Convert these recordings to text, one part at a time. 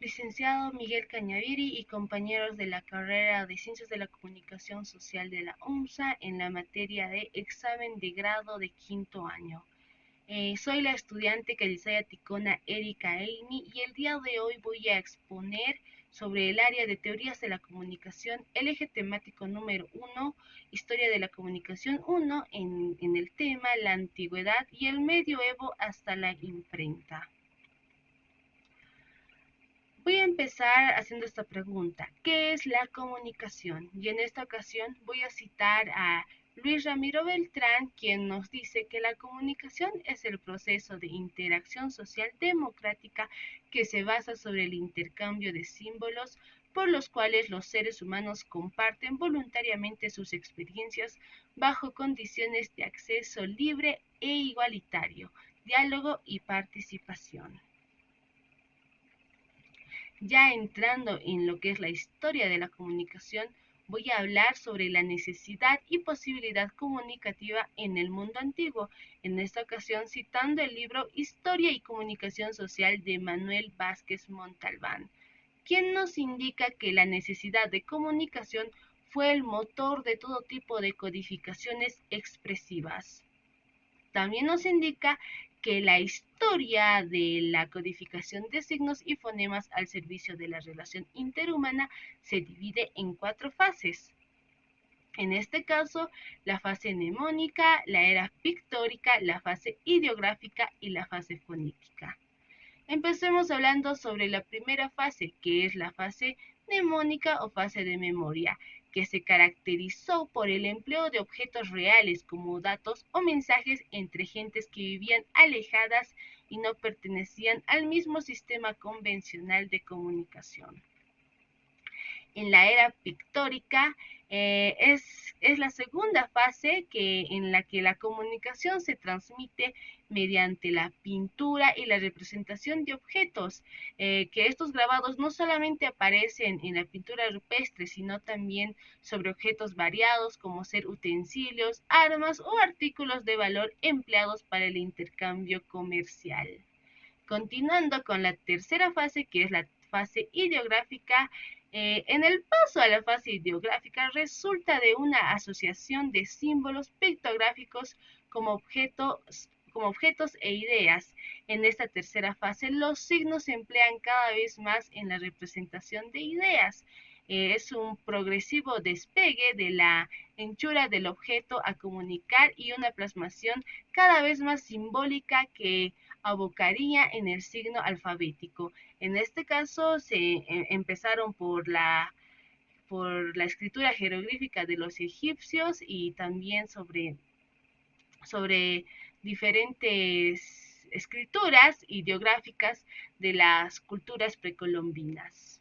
Licenciado Miguel Cañaviri y compañeros de la carrera de Ciencias de la Comunicación Social de la UNSA en la materia de examen de grado de quinto año. Soy la estudiante Calisaya Ticona Erika Eini y el día de hoy voy a exponer sobre el área de teorías de la comunicación, el eje temático número 1, historia de la comunicación 1, en el tema la antigüedad y el medioevo hasta la imprenta. Voy a empezar haciendo esta pregunta: ¿qué es la comunicación? Y en esta ocasión voy a citar a Luis Ramiro Beltrán, quien nos dice que la comunicación es el proceso de interacción social democrática que se basa sobre el intercambio de símbolos por los cuales los seres humanos comparten voluntariamente sus experiencias bajo condiciones de acceso libre e igualitario, diálogo y participación. Ya entrando en lo que es la historia de la comunicación, voy a hablar sobre la necesidad y posibilidad comunicativa en el mundo antiguo, en esta ocasión citando el libro Historia y Comunicación Social de Manuel Vázquez Montalbán, quien nos indica que la necesidad de comunicación fue el motor de todo tipo de codificaciones expresivas. También nos indica que la historia de la codificación de signos y fonemas al servicio de la relación interhumana se divide en 4 fases. En este caso, la fase mnemónica, la era pictórica, la fase ideográfica y la fase fonética. Empecemos hablando sobre la primera fase, que es la fase mnemónica o fase de memoria, que se caracterizó por el empleo de objetos reales como datos o mensajes entre gentes que vivían alejadas y no pertenecían al mismo sistema convencional de comunicación. En la era pictórica es la segunda fase en la que la comunicación se transmite mediante la pintura y la representación de objetos, que estos grabados no solamente aparecen en la pintura rupestre, sino también sobre objetos variados como ser utensilios, armas o artículos de valor empleados para el intercambio comercial. Continuando con la tercera fase, que es la fase ideográfica, en el paso a la fase ideográfica resulta de una asociación de símbolos pictográficos como objetos e ideas. En esta tercera fase, los signos se emplean cada vez más en la representación de ideas. Es un progresivo despegue de la hechura del objeto a comunicar y una plasmación cada vez más simbólica que abocaría en el signo alfabético. En este caso empezaron por la escritura jeroglífica de los egipcios y también sobre diferentes escrituras ideográficas de las culturas precolombinas.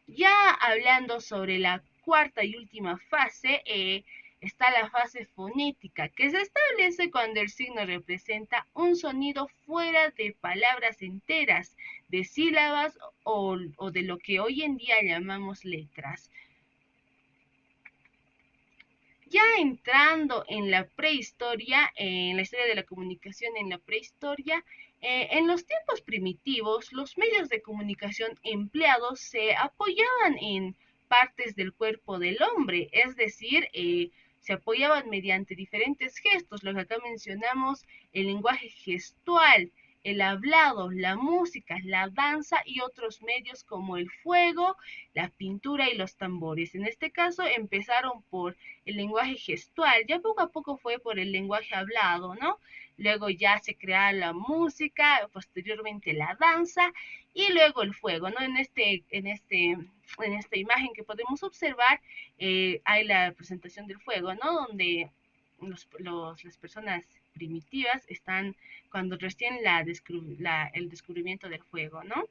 Ya hablando sobre la cuarta y última fase, está la fase fonética, que se establece cuando el signo representa un sonido fuera de palabras enteras, de sílabas o de lo que hoy en día llamamos letras. Ya entrando en la prehistoria, en la historia de la comunicación en la prehistoria, en los tiempos primitivos, los medios de comunicación empleados se apoyaban en partes del cuerpo del hombre, es decir, se apoyaban mediante diferentes gestos, lo que acá mencionamos, el lenguaje gestual, el hablado, la música, la danza y otros medios como el fuego, la pintura y los tambores. En este caso empezaron por el lenguaje gestual, ya poco a poco fue por el lenguaje hablado, ¿no? Luego ya se crea la música, posteriormente la danza y luego el fuego, ¿no? En esta imagen que podemos observar hay la presentación del fuego, ¿no? Donde las personas primitivas están cuando recién el descubrimiento del fuego, ¿no?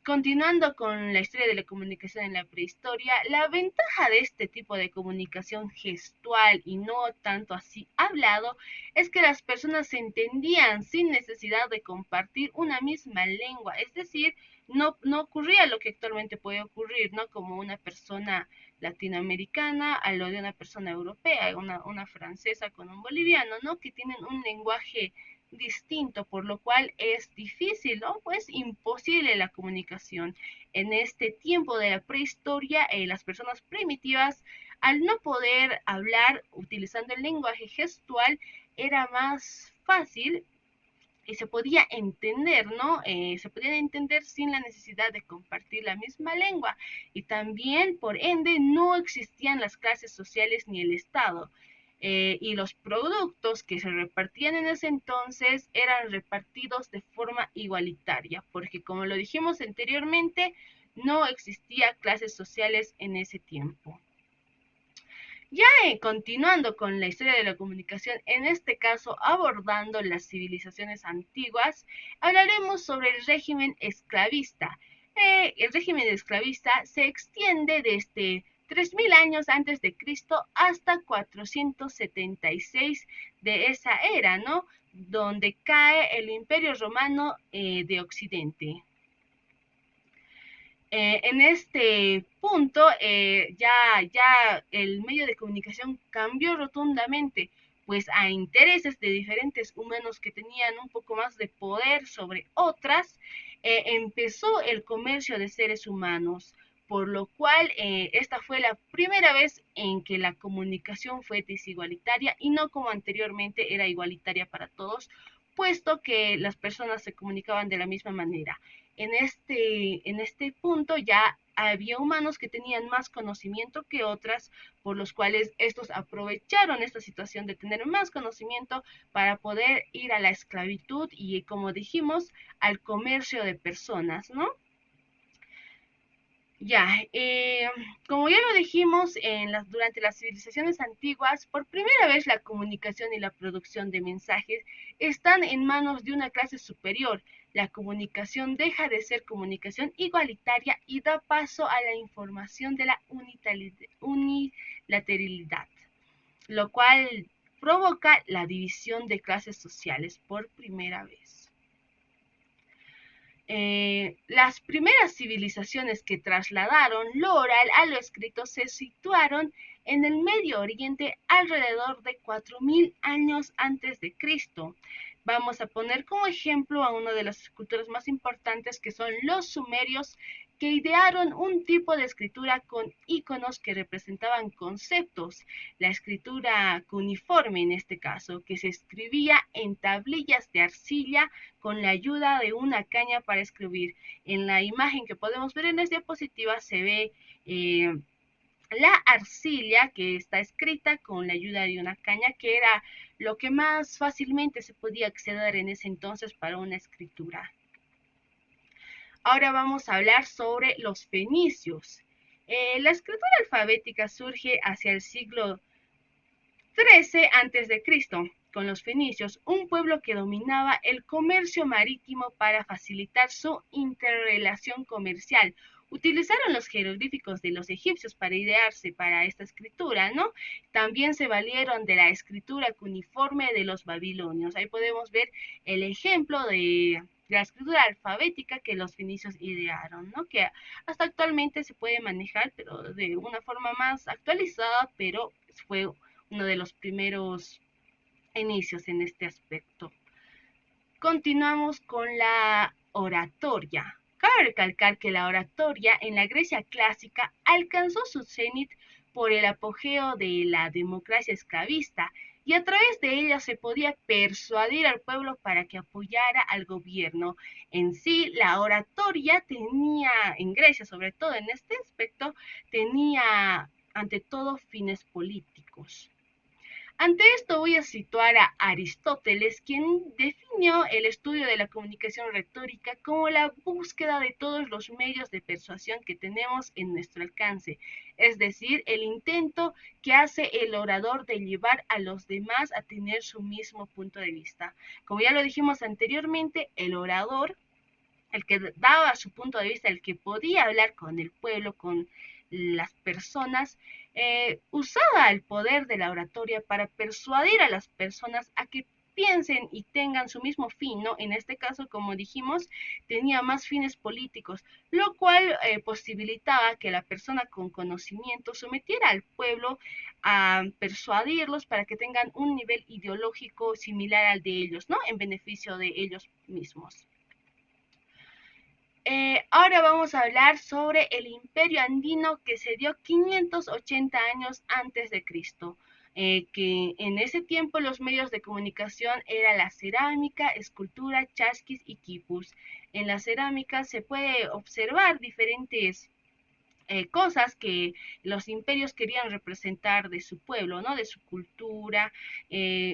Continuando con la historia de la comunicación en la prehistoria, la ventaja de este tipo de comunicación gestual y no tanto así hablado es que las personas se entendían sin necesidad de compartir una misma lengua, es decir, no ocurría lo que actualmente puede ocurrir, ¿no? Como una persona latinoamericana a lo de una persona europea, una francesa con un boliviano, ¿no? Que tienen un lenguaje distinto, por lo cual es difícil, ¿no? Pues imposible la comunicación. En este tiempo de la prehistoria, las personas primitivas, al no poder hablar utilizando el lenguaje gestual, era más fácil y se podía entender, ¿no? Se podían entender sin la necesidad de compartir la misma lengua y también, por ende, no existían las clases sociales ni el Estado. Y los productos que se repartían en ese entonces eran repartidos de forma igualitaria, porque como lo dijimos anteriormente, no existía clases sociales en ese tiempo. Ya continuando con la historia de la comunicación, en este caso abordando las civilizaciones antiguas, hablaremos sobre el régimen esclavista. El régimen esclavista se extiende desde 3000 años antes de Cristo hasta 476 de esa era, ¿no? Donde cae el Imperio Romano de Occidente. En este punto ya el medio de comunicación cambió rotundamente, pues a intereses de diferentes humanos que tenían un poco más de poder sobre otras, empezó el comercio de seres humanos, por lo cual esta fue la primera vez en que la comunicación fue desigualitaria y no como anteriormente era igualitaria para todos, puesto que las personas se comunicaban de la misma manera. En este punto ya había humanos que tenían más conocimiento que otras, por los cuales estos aprovecharon esta situación de tener más conocimiento para poder ir a la esclavitud y, como dijimos, al comercio de personas, ¿no? Ya, como ya lo dijimos durante las civilizaciones antiguas, por primera vez la comunicación y la producción de mensajes están en manos de una clase superior. La comunicación deja de ser comunicación igualitaria y da paso a la información de la unilateralidad, lo cual provoca la división de clases sociales por primera vez. Las primeras civilizaciones que trasladaron lo oral a lo escrito se situaron en el Medio Oriente alrededor de 4000 años antes de Cristo. Vamos a poner como ejemplo a una de las culturas más importantes, que son los sumerios, que idearon un tipo de escritura con iconos que representaban conceptos, la escritura cuneiforme en este caso, que se escribía en tablillas de arcilla con la ayuda de una caña para escribir. En la imagen que podemos ver en las diapositivas se ve la arcilla que está escrita con la ayuda de una caña, que era lo que más fácilmente se podía acceder en ese entonces para una escritura. Ahora vamos a hablar sobre los fenicios. La escritura alfabética surge hacia el siglo 13 a.C., con los fenicios, un pueblo que dominaba el comercio marítimo para facilitar su interrelación comercial. Utilizaron los jeroglíficos de los egipcios para idearse para esta escritura, ¿no? También se valieron de la escritura cuneiforme de los babilonios. Ahí podemos ver el ejemplo de la escritura alfabética que los fenicios idearon, ¿no? Que hasta actualmente se puede manejar, pero de una forma más actualizada, pero fue uno de los primeros inicios en este aspecto. Continuamos con la oratoria. Cabe recalcar que la oratoria en la Grecia clásica alcanzó su cenit por el apogeo de la democracia esclavista, y a través de ella se podía persuadir al pueblo para que apoyara al gobierno. En sí, la oratoria tenía, en Grecia sobre todo en este aspecto, tenía ante todo fines políticos. Ante esto voy a situar a Aristóteles, quien definió el estudio de la comunicación retórica como la búsqueda de todos los medios de persuasión que tenemos en nuestro alcance, es decir, el intento que hace el orador de llevar a los demás a tener su mismo punto de vista. Como ya lo dijimos anteriormente, el orador, el que daba su punto de vista, el que podía hablar con el pueblo, con las personas, usaba el poder de la oratoria para persuadir a las personas a que piensen y tengan su mismo fin, ¿no? En este caso, como dijimos, tenía más fines políticos, lo cual posibilitaba que la persona con conocimiento sometiera al pueblo a persuadirlos para que tengan un nivel ideológico similar al de ellos, ¿no? En beneficio de ellos mismos. Ahora vamos a hablar sobre el Imperio Andino que se dio 580 años antes de Cristo, que en ese tiempo los medios de comunicación era la cerámica, escultura, chasquis y quipus. En la cerámica se puede observar diferentes cosas que los imperios querían representar de su pueblo, ¿no? De su cultura,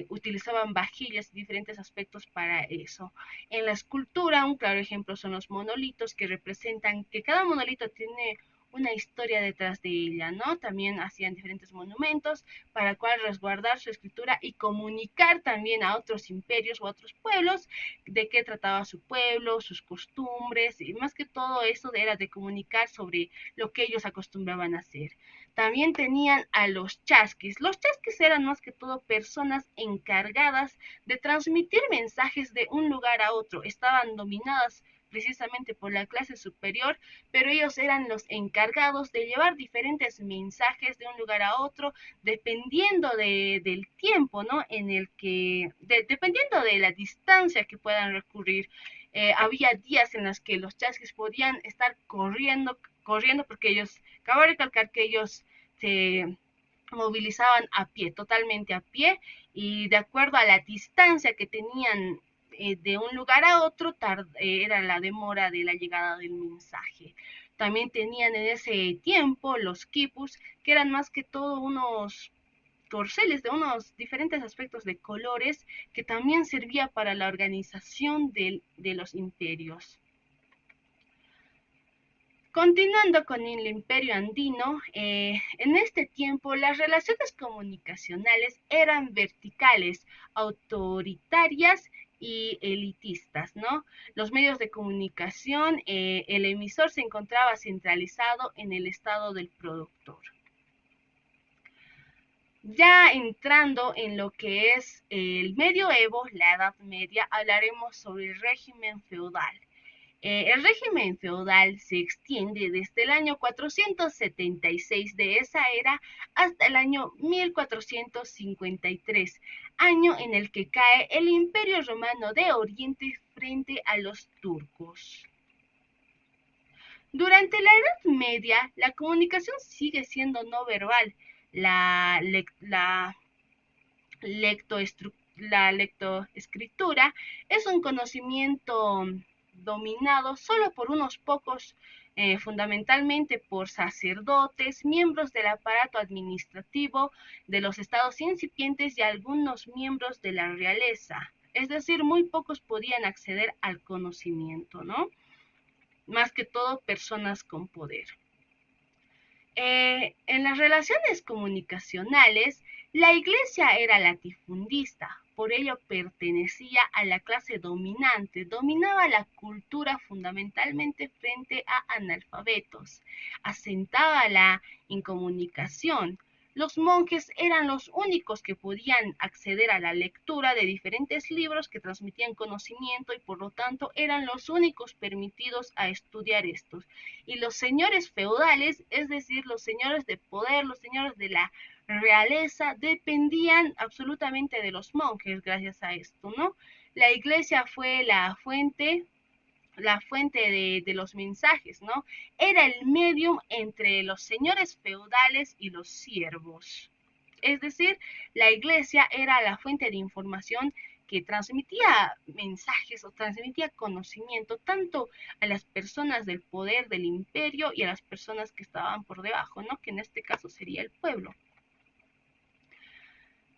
utilizaban vajillas y diferentes aspectos para eso. En la escultura, un claro ejemplo son los monolitos que representan que cada monolito tiene una historia detrás de ella, ¿no? También hacían diferentes monumentos para cual resguardar su escritura y comunicar también a otros imperios o a otros pueblos de qué trataba su pueblo, sus costumbres, y más que todo eso era de comunicar sobre lo que ellos acostumbraban a hacer. También tenían a los chasquis. Los chasquis eran más que todo personas encargadas de transmitir mensajes de un lugar a otro. Estaban dominadas precisamente por la clase superior, pero ellos eran los encargados de llevar diferentes mensajes de un lugar a otro, dependiendo del tiempo, ¿no? En el que, dependiendo de la distancia que puedan recurrir. Había días en los que los chasquis podían estar corriendo porque ellos, cabe recalcar que ellos se movilizaban a pie, totalmente a pie, y de acuerdo a la distancia que tenían de un lugar a otro, era la demora de la llegada del mensaje. También tenían en ese tiempo los quipus, que eran más que todo unos corceles de unos diferentes aspectos de colores que también servía para la organización de los imperios. Continuando con el imperio andino, en este tiempo las relaciones comunicacionales eran verticales, autoritarias y elitistas, ¿no? Los medios de comunicación, el emisor se encontraba centralizado en el estado del productor. Ya entrando en lo que es el medioevo, la Edad Media, hablaremos sobre el régimen feudal. El régimen feudal se extiende desde el año 476 de esa era hasta el año 1453, año en el que cae el Imperio Romano de Oriente frente a los turcos. Durante la Edad Media, la comunicación sigue siendo no verbal. La, la la lectoescritura es un conocimiento dominado solo por unos pocos, fundamentalmente por sacerdotes, miembros del aparato administrativo de los estados incipientes y algunos miembros de la realeza. Es decir, muy pocos podían acceder al conocimiento, ¿no? Más que todo personas con poder. En las relaciones comunicacionales, la Iglesia era latifundista, por ello pertenecía a la clase dominante, dominaba la cultura fundamentalmente frente a analfabetos, asentaba la incomunicación. Los monjes eran los únicos que podían acceder a la lectura de diferentes libros que transmitían conocimiento y por lo tanto eran los únicos permitidos a estudiar estos. Y los señores feudales, es decir, los señores de poder, los señores de la realeza, dependían absolutamente de los monjes gracias a esto, ¿no? La iglesia fue la fuente de los mensajes, ¿no? Era el medium entre los señores feudales y los siervos. Es decir, la iglesia era la fuente de información que transmitía mensajes o transmitía conocimiento tanto a las personas del poder del imperio y a las personas que estaban por debajo, ¿no? Que en este caso sería el pueblo.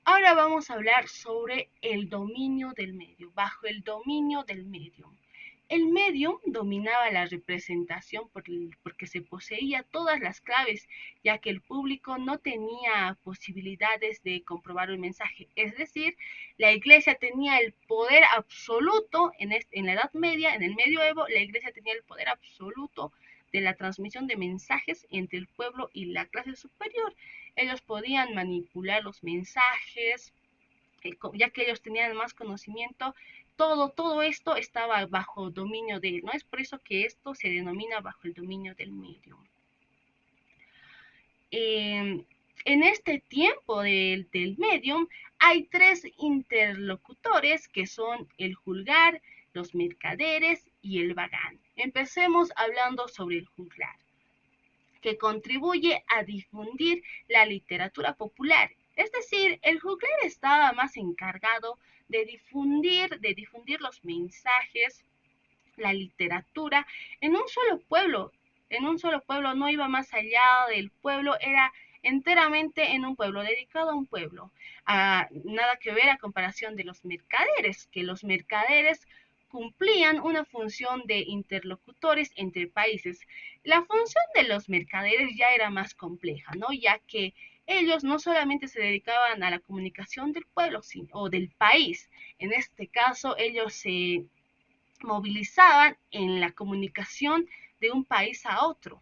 Ahora vamos a hablar sobre el dominio del medio, bajo el dominio del medio. El medium dominaba la representación porque se poseía todas las claves, ya que el público no tenía posibilidades de comprobar un mensaje. Es decir, la iglesia tenía el poder absoluto en la Edad Media, en el medioevo, la iglesia tenía el poder absoluto de la transmisión de mensajes entre el pueblo y la clase superior. Ellos podían manipular los mensajes, ya que ellos tenían más conocimiento, todo esto estaba bajo dominio de él, ¿no? Es por eso que esto se denomina bajo el dominio del medium. En este tiempo del medium hay tres interlocutores que son el juglar, los mercaderes y el vagán. Empecemos hablando sobre el juglar, que contribuye a difundir la literatura popular. Es decir, el juglar estaba más encargado de difundir los mensajes, la literatura en un solo pueblo. En un solo pueblo, no iba más allá del pueblo, era enteramente en un pueblo, dedicado a un pueblo. Nada que ver a comparación de los mercaderes, que los mercaderes cumplían una función de interlocutores entre países. La función de los mercaderes ya era más compleja, ¿no? Ya que ellos no solamente se dedicaban a la comunicación del pueblo o del país, en este caso ellos se movilizaban en la comunicación de un país a otro.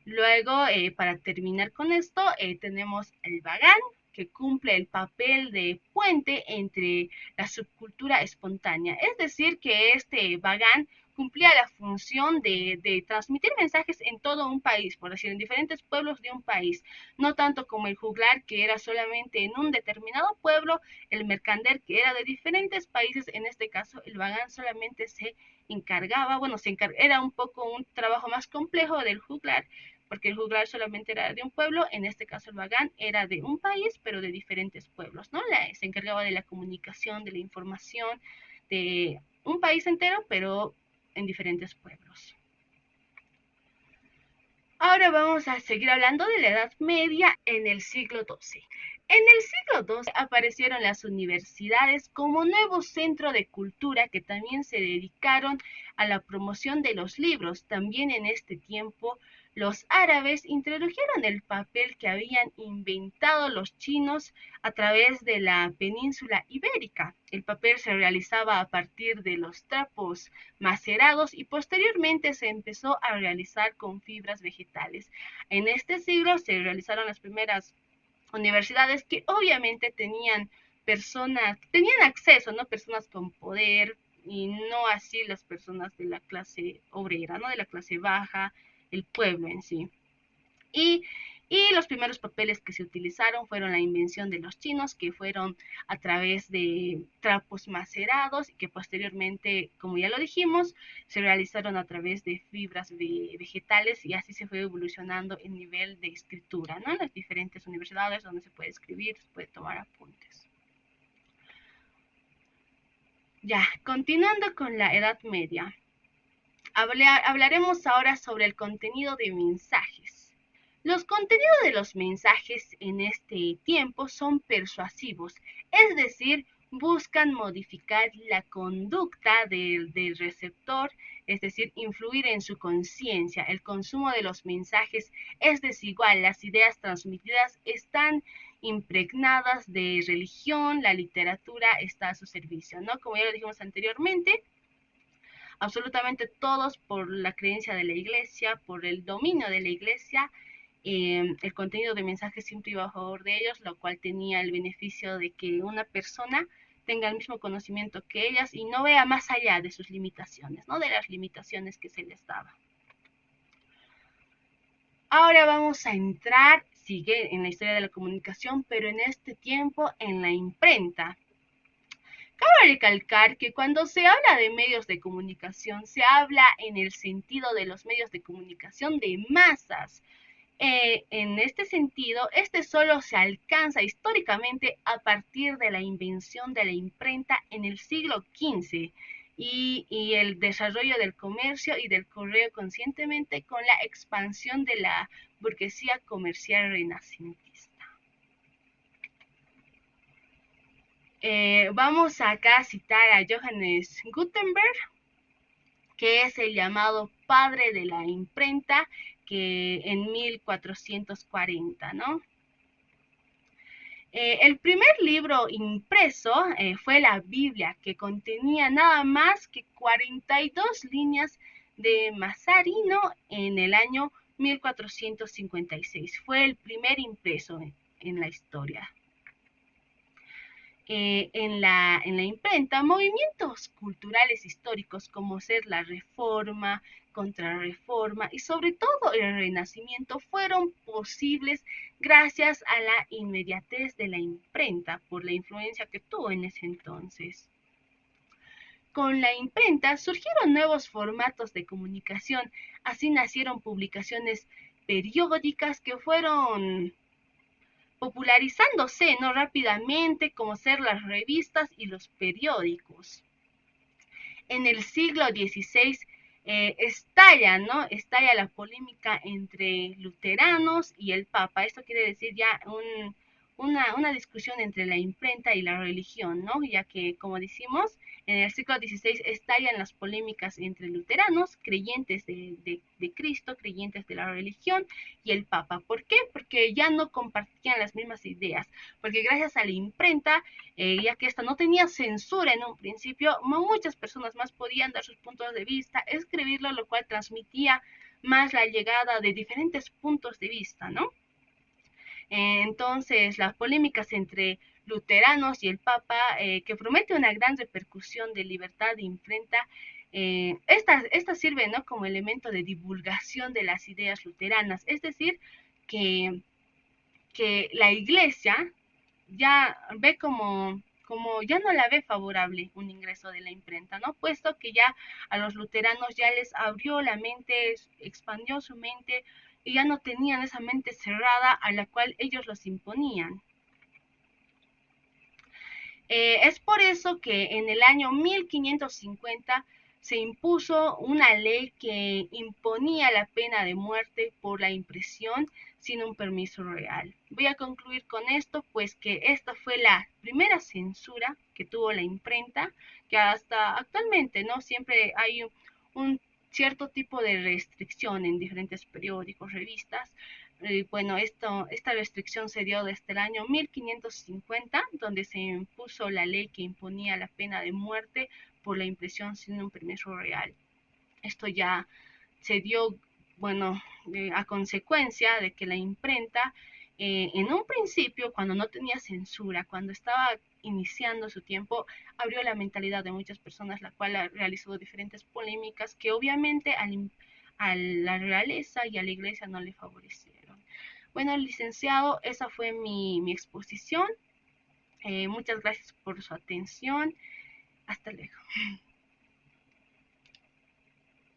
Luego, para terminar con esto, tenemos el vagán, que cumple el papel de puente entre la subcultura espontánea. Es decir, que este vagán cumplía la función de transmitir mensajes en todo un país, por decir, en diferentes pueblos de un país, no tanto como el juglar, que era solamente en un determinado pueblo, el mercader, que era de diferentes países. En este caso el vagán solamente se encargaba, bueno, era un poco un trabajo más complejo del juglar, porque el juglar solamente era de un pueblo, en este caso el vagán era de un país, pero de diferentes pueblos, ¿no? Se encargaba de la comunicación, de la información, de un país entero, pero en diferentes pueblos. Ahora vamos a seguir hablando de la Edad Media en el siglo XII. En el siglo XII aparecieron las universidades como nuevo centro de cultura que también se dedicaron a la promoción de los libros. También en este tiempo los árabes introdujeron el papel que habían inventado los chinos a través de la península ibérica. El papel se realizaba a partir de los trapos macerados y posteriormente se empezó a realizar con fibras vegetales. En este siglo se realizaron las primeras universidades que obviamente tenían acceso, ¿no? Personas con poder y no así las personas de la clase obrera, ¿no? De la clase baja, el pueblo en sí. Y, y los primeros papeles que se utilizaron fueron la invención de los chinos, que fueron a través de trapos macerados y que posteriormente, como ya lo dijimos, se realizaron a través de fibras vegetales, y así se fue evolucionando el nivel de escritura, ¿no? En las diferentes universidades donde se puede escribir, se puede tomar apuntes. Ya, continuando con la Edad Media, hablaremos ahora sobre el contenido de mensajes. Los contenidos de los mensajes en este tiempo son persuasivos, es decir, buscan modificar la conducta del receptor, es decir, influir en su conciencia. El consumo de los mensajes es desigual, las ideas transmitidas están impregnadas de religión, la literatura está a su servicio, ¿no? Como ya lo dijimos anteriormente, absolutamente todos por la creencia de la iglesia, por el dominio de la iglesia, el contenido de mensajes siempre iba a favor de ellos, lo cual tenía el beneficio de que una persona tenga el mismo conocimiento que ellas y no vea más allá de sus limitaciones, ¿no? De las limitaciones que se les daba. Ahora vamos a entrar, sigue en la historia de la comunicación, pero en este tiempo en la imprenta. Cabe recalcar que cuando se habla de medios de comunicación, se habla en el sentido de los medios de comunicación de masas. En este sentido, este solo se alcanza históricamente a partir de la invención de la imprenta en el siglo XV y el desarrollo del comercio y del correo conscientemente con la expansión de la burguesía comercial renacentista. Vamos acá a citar a Johannes Gutenberg, que es el llamado padre de la imprenta, que en 1440, ¿no? El primer libro impreso fue la Biblia, que contenía nada más que 42 líneas de Mazarino en el año 1456. Fue el primer impreso en la historia. en la imprenta movimientos culturales históricos como ser la Reforma, Contrarreforma y sobre todo el Renacimiento fueron posibles gracias a la inmediatez de la imprenta por la influencia que tuvo en ese entonces. Con la imprenta surgieron nuevos formatos de comunicación, así nacieron publicaciones periódicas que fueron popularizándose no rápidamente como ser las revistas y los periódicos. En el siglo XVI estalla la polémica entre luteranos y el Papa. Esto quiere decir ya una discusión entre la imprenta y la religión, ¿no? Ya que, como decimos, en el siglo XVI estallan las polémicas entre luteranos, creyentes de Cristo, creyentes de la religión, y el Papa. ¿Por qué? Porque ya no compartían las mismas ideas, porque gracias a la imprenta, ya que esta no tenía censura en un principio, muchas personas más podían dar sus puntos de vista, escribirlo, lo cual transmitía más la llegada de diferentes puntos de vista, ¿no? Entonces, las polémicas entre luteranos y el Papa, que promete una gran repercusión de libertad de imprenta, esta sirve, ¿no?, como elemento de divulgación de las ideas luteranas, es decir, que, que la iglesia ya ve como ya no la ve favorable un ingreso de la imprenta, ¿no? Puesto que ya a los luteranos ya les abrió la mente, expandió su mente y ya no tenían esa mente cerrada a la cual ellos los imponían. Es por eso que en el año 1550 se impuso una ley que imponía la pena de muerte por la impresión sin un permiso real. Voy a concluir con esto, pues que esta fue la primera censura que tuvo la imprenta, que hasta actualmente, ¿no?, siempre hay un cierto tipo de restricción en diferentes periódicos, revistas. Bueno, esta restricción se dio desde el año 1550, donde se impuso la ley que imponía la pena de muerte por la impresión sin un permiso real. Esto ya se dio, bueno, a consecuencia de que la imprenta, en un principio, cuando no tenía censura, cuando estaba iniciando su tiempo, abrió la mentalidad de muchas personas, la cual realizó diferentes polémicas que obviamente a la realeza y a la iglesia no le favorecieron. Bueno, licenciado, esa fue mi exposición. Muchas gracias por su atención. Hasta luego.